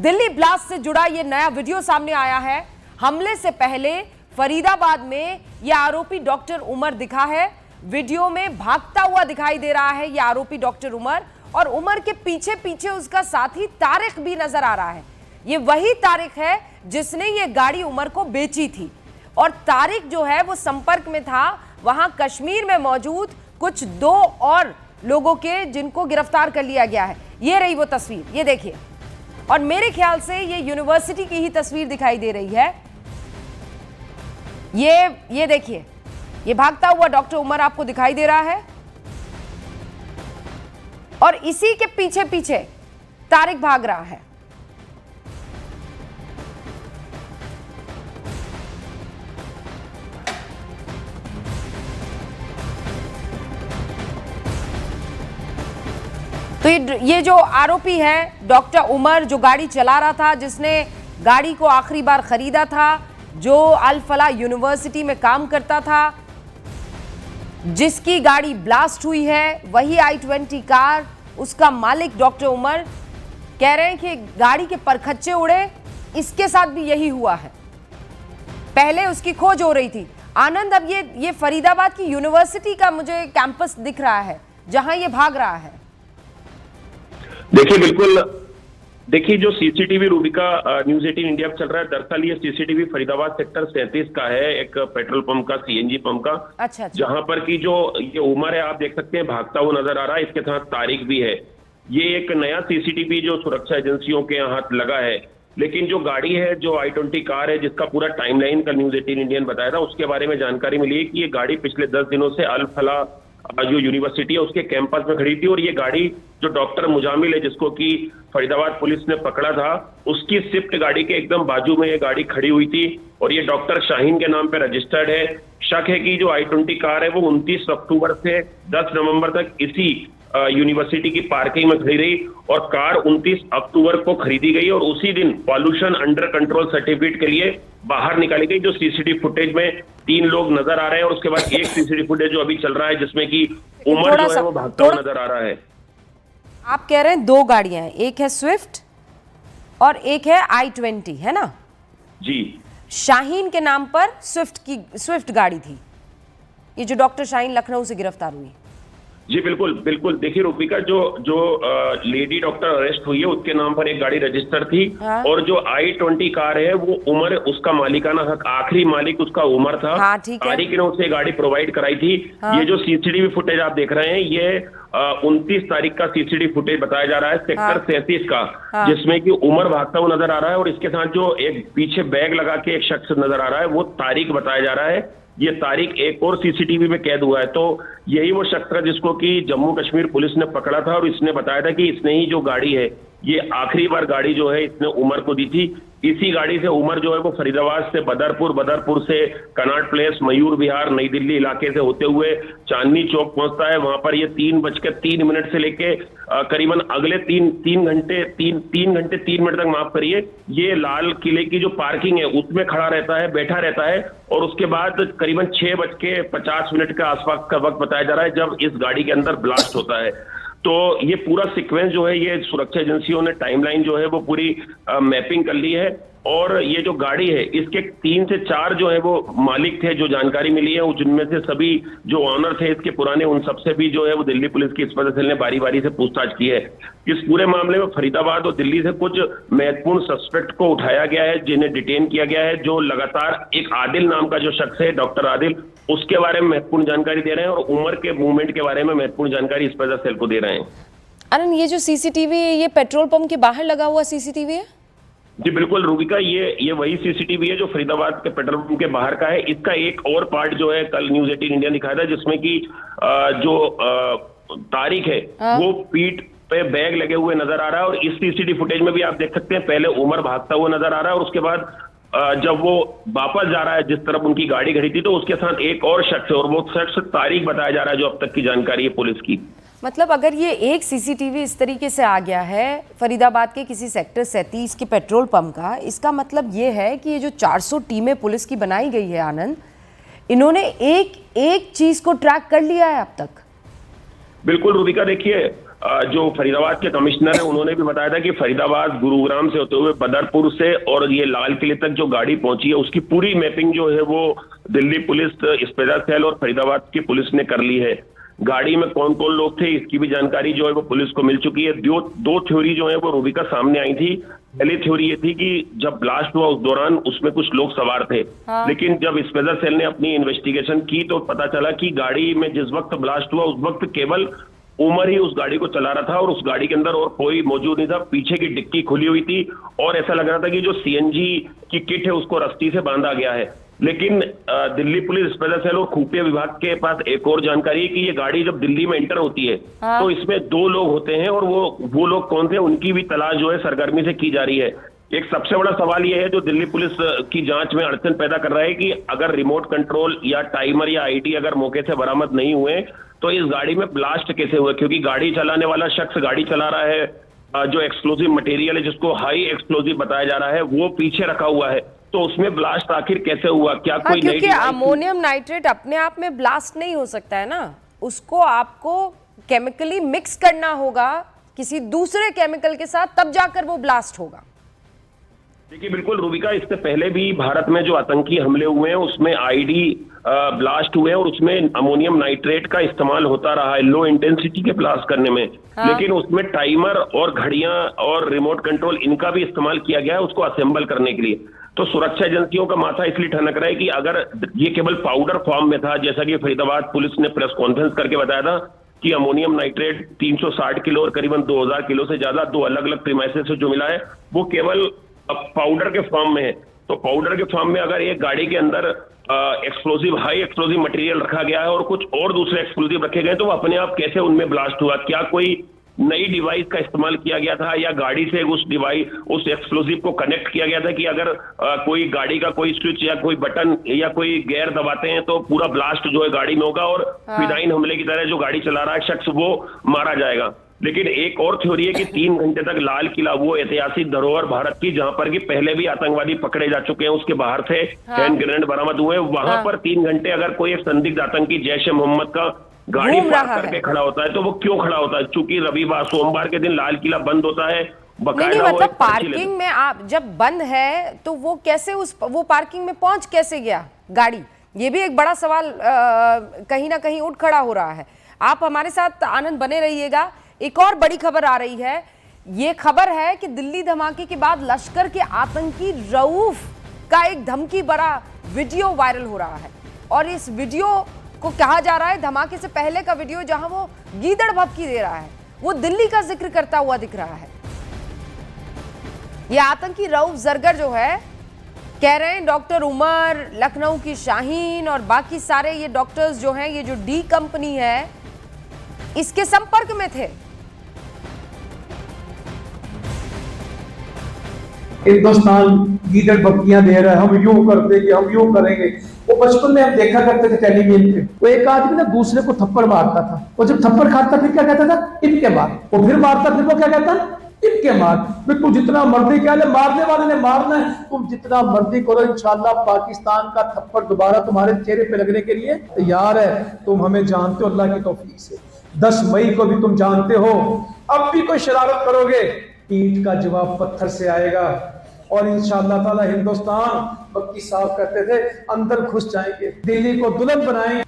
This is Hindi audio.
दिल्ली ब्लास्ट से जुड़ा ये नया वीडियो सामने आया है। हमले से पहले फरीदाबाद में यह आरोपी डॉक्टर उमर दिखा है। वीडियो में भागता हुआ दिखाई दे रहा है यह आरोपी डॉक्टर उमर, और उमर के पीछे पीछे उसका साथी तारिक भी नजर आ रहा है। ये वही तारिक है जिसने ये गाड़ी उमर को बेची थी, और तारिक जो है वो संपर्क में था वहां कश्मीर में मौजूद कुछ 2 और लोगों के, जिनको गिरफ्तार कर लिया गया है। ये रही वो तस्वीर, ये देखिए, और मेरे ख्याल से ये यूनिवर्सिटी की ही तस्वीर दिखाई दे रही है। ये देखिए, ये भागता हुआ डॉक्टर उमर आपको दिखाई दे रहा है, और इसी के पीछे पीछे तारिक भाग रहा है। तो ये जो आरोपी है डॉक्टर उमर, जो गाड़ी चला रहा था, जिसने गाड़ी को आखिरी बार खरीदा था, जो अल फलाह यूनिवर्सिटी में काम करता था, जिसकी गाड़ी ब्लास्ट हुई है, वही i20 कार, उसका मालिक डॉक्टर उमर कह रहे हैं कि गाड़ी के परखच्चे उड़े। इसके साथ भी यही हुआ है। पहले उसकी खोज हो रही थी। आनंद, अब ये फरीदाबाद की यूनिवर्सिटी का मुझे कैंपस दिख रहा है जहां ये भाग रहा है। देखिए, बिल्कुल, देखिए जो सीसीटीवी रूबिका न्यूज 18 इंडिया पर चल रहा है, दरअसल ये सीसीटीवी फरीदाबाद सेक्टर 37 का है, एक पेट्रोल पंप का, सीएनजी पंप का। अच्छा। जहां पर की जो ये उमर है, आप देख सकते हैं भागता हुआ नजर आ रहा है। इसके साथ तारिक भी है। ये एक नया सीसीटीवी जो सुरक्षा एजेंसियों के हाथ लगा है। लेकिन जो गाड़ी है, जो i20 कार है, जिसका पूरा टाइमलाइन कल न्यूज 18 इंडियन बताया था, उसके बारे में जानकारी मिली है कि ये गाड़ी पिछले 10 दिनों से अल फलाह जो यूनिवर्सिटी है उसके कैंपस में खड़ी थी, और ये गाड़ी जो डॉक्टर मुजामिल है, जिसको कि फरीदाबाद पुलिस ने पकड़ा था, उसकी स्विफ्ट गाड़ी के एकदम बाजू में ये गाड़ी खड़ी हुई थी, और ये डॉक्टर शाहीन के नाम पे रजिस्टर्ड है। शक है कि जो i20 कार है वो 29 अक्टूबर से 10 नवंबर तक इसी यूनिवर्सिटी की पार्किंग में खड़ी रही, और कार 29 अक्टूबर को खरीदी गई, और उसी दिन पॉल्यूशन अंडर कंट्रोल सर्टिफिकेट के लिए बाहर निकाली गई। जो सीसीटीवी फुटेज में 3 लोग नजर आ रहे हैं, और उसके बाद एक सीसीटीवी फुटेज जो अभी चल रहा है जिसमें कि उमर जो है वो भागता हुआ नजर आ रहा है। आप कह रहे हैं 2 गाड़ियां हैं, एक है स्विफ्ट और एक है i20, है ना? जी, शाहीन के नाम पर स्विफ्ट गाड़ी थी, ये जो डॉक्टर शाहीन लखनऊ से गिरफ्तार हुई। जी बिल्कुल बिल्कुल। देखिए रूबिका, जो लेडी डॉक्टर अरेस्ट हुई है उसके नाम पर एक गाड़ी रजिस्टर थी। हाँ। और जो i20 कार है वो उमर, उसका मालिकाना हक, आखिरी मालिक उसका उमर था। हाँ, ठीक है। तारिक ने उसे गाड़ी प्रोवाइड कराई थी। हाँ। ये जो सीसीटीवी फुटेज आप देख रहे हैं, ये 29 तारीख का सीसीटीवी फुटेज बताया जा रहा है, सेक्टर 37 का। हाँ। जिसमें कि उमर भागता हुआ नजर आ रहा है, और इसके साथ जो एक पीछे बैग लगा के एक शख्स नजर आ रहा है, वो तारिक बताया जा रहा है। ये तारिक एक और सीसीटीवी में कैद हुआ है। तो यही वो शख्स था जिसको कि जम्मू कश्मीर पुलिस ने पकड़ा था, और इसने बताया था कि इसने ही जो गाड़ी है, ये आखिरी बार गाड़ी जो है इसने उमर को दी थी। इसी गाड़ी से उमर जो है वो फरीदाबाद से बदरपुर से कनाट प्लेस, मयूर विहार, नई दिल्ली इलाके से होते हुए चांदनी चौक पहुंचता है। वहां पर ये 3:03 से लेके करीबन अगले 3 घंटे 3 मिनट तक, माफ करिए, ये लाल किले की जो पार्किंग है उसमें खड़ा रहता है, बैठा रहता है। और उसके बाद करीबन 6:50 के आसपास का वक्त बताया जा रहा है जब इस गाड़ी के अंदर ब्लास्ट होता है। तो ये पूरा सीक्वेंस जो है, ये सुरक्षा एजेंसियों ने टाइमलाइन जो है वो पूरी मैपिंग कर ली है। और ये जो गाड़ी है, इसके 3 से 4 जो है वो मालिक थे, जो जानकारी मिली है, जिनमें से सभी जो ऑनर थे इसके पुराने, उन सबसे भी जो है वो दिल्ली पुलिस की इंस्पेक्टर सेल ने बारी बारी से पूछताछ की है। इस पूरे मामले में फरीदाबाद और दिल्ली से कुछ महत्वपूर्ण सस्पेक्ट को उठाया गया है, जिन्हें डिटेन किया गया है। जो लगातार एक आदिल नाम का जो शख्स है, डॉक्टर आदिल, उसके बारे में महत्वपूर्ण जानकारी दे रहे हैं, और उमर के मूवमेंट के बारे में महत्वपूर्ण जानकारी इंस्पेक्टर सेल को दे रहे हैं। आनंद, ये जो सीसीटीवी है, ये पेट्रोल पंप के बाहर लगा हुआ सीसीटीवी है? जी बिल्कुल रूबिका, ये वही सीसीटीवी है जो फरीदाबाद के पेट्रोल पंप के बाहर का है। इसका एक और पार्ट जो है कल न्यूज 18 इंडिया दिखाया था, जिसमें कि जो तारिक है वो पीठ पे बैग लगे हुए नजर आ रहा है। और इस सीसीटीवी फुटेज में भी आप देख सकते हैं, पहले उमर भागता हुआ नजर आ रहा है, और उसके बाद जब वो वापस जा रहा है जिस तरफ उनकी गाड़ी खड़ी थी, तो उसके साथ एक और शख्स है, और वो शख्स तारिक बताया जा रहा है, जो अब तक की जानकारी है पुलिस की। मतलब अगर ये एक सीसीटीवी इस तरीके से आ गया है फरीदाबाद के किसी सेक्टर 37 के पेट्रोल पंप का, इसका मतलब ये है कि ये जो 400 टीमें पुलिस की बनाई गई है आनंद, इन्होंने एक चीज को ट्रैक कर लिया है अब तक। बिल्कुल रूबिका, देखिए जो फरीदाबाद के कमिश्नर है उन्होंने भी बताया था कि फरीदाबाद गुरुग्राम से होते हुए बदरपुर से और ये लाल किले तक जो गाड़ी पहुंची है उसकी पूरी मैपिंग जो है वो दिल्ली पुलिस, स्पेशल सेल और फरीदाबाद की पुलिस ने कर ली है। गाड़ी में कौन कौन लोग थे इसकी भी जानकारी जो है वो पुलिस को मिल चुकी है। दो थ्योरी जो है वो रूबिका सामने आई थी। पहली थ्योरी ये थी कि जब ब्लास्ट हुआ उस दौरान उसमें कुछ लोग सवार थे, लेकिन जब स्पेशल सेल ने अपनी इन्वेस्टिगेशन की तो पता चला कि गाड़ी में जिस वक्त ब्लास्ट हुआ उस वक्त केवल उमर ही उस गाड़ी को चला रहा था और उस गाड़ी के अंदर और कोई मौजूद नहीं था। पीछे की डिक्की खुली हुई थी और ऐसा लग रहा था कि जो सीएनजी की किट है उसको रस्सी से बांधा गया है। लेकिन दिल्ली पुलिस, स्पेशल सेल और खुफिया विभाग के पास एक और जानकारी है कि ये गाड़ी जब दिल्ली में एंटर होती है तो इसमें 2 लोग होते हैं और वो लोग कौन थे उनकी भी तलाश जो है सरगर्मी से की जा रही है। एक सबसे बड़ा सवाल ये है जो दिल्ली पुलिस की जांच में अड़चन पैदा कर रहा है कि अगर रिमोट कंट्रोल या टाइमर या आईडी अगर मौके से बरामद नहीं हुए तो इस गाड़ी में ब्लास्ट कैसे हुआ, क्योंकि गाड़ी चलाने वाला शख्स गाड़ी चला रहा है, जो एक्सप्लोजिव मटेरियल है जिसको हाई एक्सप्लोजिव बताया जा रहा है वो पीछे रखा हुआ है, तो उसमें ब्लास्ट आखिर कैसे हुआ? क्या कोई क्योंकि अमोनियम नाइट्रेट अपने आप में ब्लास्ट नहीं हो सकता है ना, उसको आपको केमिकली मिक्स करना होगा किसी दूसरे केमिकल के साथ, तब जाकर वो ब्लास्ट होगा। देखिए बिल्कुल रूबिका, इससे पहले भी भारत में जो आतंकी हमले हुए हैं उसमें आईडी ब्लास्ट हुए हैं और उसमें अमोनियम नाइट्रेट का इस्तेमाल होता रहा है लो इंटेंसिटी के ब्लास्ट करने में। लेकिन उसमें टाइमर और घड़ियां और रिमोट कंट्रोल इनका भी इस्तेमाल किया गया है उसको असेंबल करने के लिए। तो सुरक्षा एजेंसियों का माथा इसलिए ठनक रहा है कि अगर ये केवल पाउडर फॉर्म में था, जैसा कि फरीदाबाद पुलिस ने प्रेस कॉन्फ्रेंस करके बताया था कि अमोनियम नाइट्रेट 360 किलो और करीबन 2000 किलो से ज्यादा 2 अलग अलग प्रीमाइसेस से जो मिला है वो केवल पाउडर के फॉर्म में है। तो पाउडर के फॉर्म में अगर एक गाड़ी के अंदर एक्सप्लोजिव, हाई एक्सप्लोजिव मटेरियल रखा गया है और कुछ और दूसरे एक्सप्लोजिव रखे गए तो वो अपने आप कैसे उनमें ब्लास्ट हुआ? क्या कोई नई डिवाइस का इस्तेमाल किया गया था या गाड़ी से उस एक्सप्लोजिव को कनेक्ट किया गया था कि अगर कोई गाड़ी का कोई स्विच या कोई बटन या कोई गियर दबाते हैं तो पूरा ब्लास्ट जो है गाड़ी में होगा और फिदाइन हमले की तरह जो गाड़ी चला रहा है शख्स वो मारा जाएगा। लेकिन एक और थ्योरी है कि 3 घंटे तक लाल किला, वो ऐतिहासिक धरोहर भारत की जहां पर कि पहले भी आतंकवादी पकड़े जा चुके हैं, उसके बाहर से हैंड ग्रेनेड बरामद हुए, वहां पर 3 घंटे अगर कोई एक संदिग्ध आतंकी जैश ए मोहम्मद का गाड़ी पार्क करके खड़ा होता है तो वो क्यों खड़ा होता है? चूंकि रविवार सोमवार के दिन लाल किला बंद होता है। नहीं, मतलब पार्किंग में आप जब बंद है तो वो कैसे वो पार्किंग में पहुंच कैसे गया गाड़ी? ये भी एक बड़ा सवाल कहीं ना कहीं उठ खड़ा हो रहा है। आप हमारे साथ आनंद बने रहिएगा। एक और बड़ी खबर आ रही है। ये खबर है कि दिल्ली धमाके के बाद लश्कर के आतंकी रऊफ का एक धमकी भरा वीडियो वायरल हो रहा है और इस वीडियो को कहा जा रहा है धमाके से पहले का वीडियो, जहां वो गीदड़ भभकी दे रहा है, वो दिल्ली का जिक्र करता हुआ दिख रहा है। ये आतंकी रऊफ जरगर जो है कह रहे हैं डॉक्टर उमर, लखनऊ की शाहीन और बाकी सारे ये डॉक्टर्स जो हैं, ये जो डी कंपनी है इसके संपर्क में थे। हिंदुस्तान गीदड़ बत्तियां दे रहा है, हम यूं कर देंगे, हम यूं करेंगे। वो बचपन में हम देखा करते थे टेलीविजन पे, वो एक आदमी ना दूसरे को थप्पड़ मारता था, और जब थप्पड़ खाता फिर क्या कहता था? इनके मार। वो फिर मारता, फिर वो क्या कहता? इनके मार। फिर तू जितना मर्जी क्या ले, मारने वाले ने मारना है, तुम जितना मर्जी करो, इंशाल्लाह पाकिस्तान का थप्पड़ दोबारा तुम्हारे चेहरे पे लगने के लिए तैयार है। तुम हमें जानते हो अल्लाह की तौफीक से, 10 मई को भी तुम जानते हो, अब भी कोई शरारत करोगे ईंट का जवाब पत्थर से आएगा। और इंशाअल्लाह ताला हिंदुस्तान बत्ती साफ करते थे, अंदर घुस जाएंगे, दिल्ली को दुल्हन बनाएंगे।